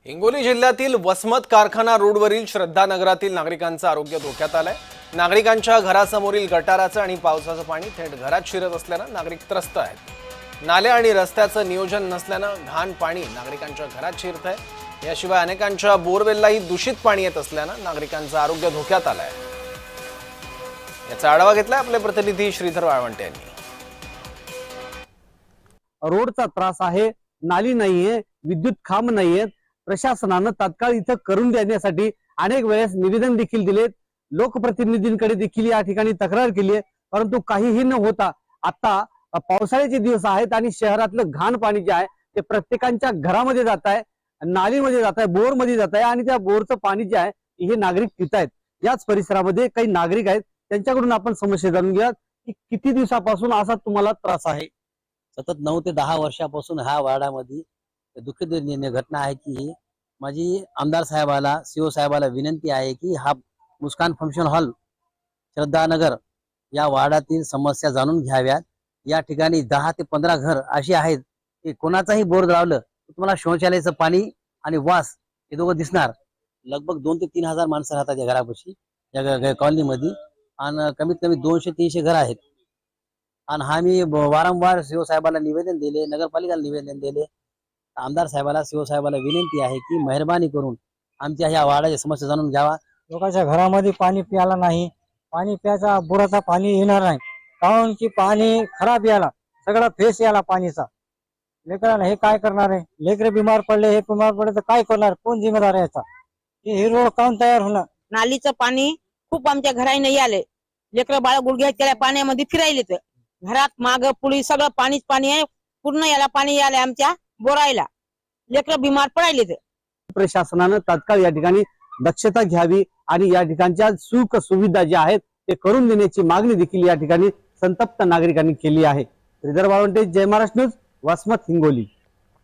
हिंगोली जिल्ह्यातील वसमत कारखाना रोडवरील श्रद्धानगरातील नागरिकांचं आरोग्य धोक्यात आलंय। नागरिकांच्या घरासमोरील गटाराचं आणि पावसाचं पाणी थेट घरात शिरत असल्यानं नागरिक त्रस्त आहेत। नाले आणि रस्त्याचं नियोजन नसल्यानं घाण पाणी नागरिकांच्या घरात शिरतंय। याशिवाय अनेकांच्या बोरवेललाही दूषित पाणी येत असल्यानं नागरिकांचं आरोग्य धोक्यात आलंय। याचा आढावा घेतलाय आपले प्रतिनिधी श्रीधर वाळवंटे यांनी। रोडचा त्रास आहे, नाली नाहीये, विद्युत खांब नाहीयेत। प्रशासनानं तात्काळ इथं करून देण्यासाठी अनेक वेळेस निवेदन देखील दिलेत, लोकप्रतिनिधींकडे देखील या ठिकाणी तक्रार केली आहे, परंतु काहीही न होता आता पावसाळ्याचे दिवस आहेत आणि शहरातलं घाण पाणी जे आहे ते प्रत्येकाच्या घरामध्ये जात आहे, नालीमध्ये जात आहे, बोरमध्ये जात आहे आणि त्या बोरचं पाणी जे आहे हे नागरिक पित आहेत। याच परिसरामध्ये काही नागरिक आहेत, त्यांच्याकडून आपण समस्या जाणून घेऊया की किती दिवसापासून असा तुम्हाला त्रास आहे। सतत 9 ते 10 वर्षापासून ह्या वार्डामध्ये दुःखद घटना आहे की माझी आमदार साहेबाला सीओ साहेबाला विनंती आहे की हा मुस्कान फंक्शन हॉल श्रद्धानगर या वार्डातील समस्या जाणून घ्याव्यात। या ठिकाणी 10 ते 15 घर अशी आहेत की कोणाचाही बोर लावलं तर तुम्हाला शौचालयाचं पाणी आणि वास हे दोघं दिसणार। लगभग 2 ते 3 हजार माणसं राहतात या घरापाशी, या कॉलनीमध्ये, आणि कमीत कमी 200-300 घर आहेत। आणि हा मी वारंवार सीओ साहेबाला निवेदन दिले, नगरपालिकेला निवेदन दिले। आमदार साहेबाला सीओ साहेबाला विनंती आहे की मेहरबानी करून आमच्या ह्या वार्डाची समस्या जाणून घ्यावा। लोकांच्या घरामध्ये पाणी प्यायला नाही, पाणी प्यायचा बोराचा पाणी येणार नाही, कारण की पाणी खराब यायला, सगळा फेस यायला पाणीचा। लेकरांना हे काय करणार आहे? लेकरे बिमार पडले, हे बिमार पडले तर काय करणार? कोण जिम्मेदार आहे याचा? हे रोड काऊन तयार होणार? नालीचं पाणी खूप आमच्या घराही नाही आले, लेकर बाळ गुडघ्या त्याला पाण्यामध्ये फिरायले, तर घरात माग पुढे सगळं पाणीच पाणी आहे, पूर्ण याला पाणी आले आमच्या बोरायला, लेकर बिमार पडायले। तर प्रशासनानं तात्काळ या ठिकाणी दक्षता घ्यावी आणि या ठिकाणच्या सुख सुविधा ज्या आहेत ते करून देण्याची मागणी देखील या ठिकाणी संतप्त नागरिकांनी केली आहे। श्रीधर वाळवंटे, जय महाराष्ट्र न्यूज, वसमत, हिंगोली।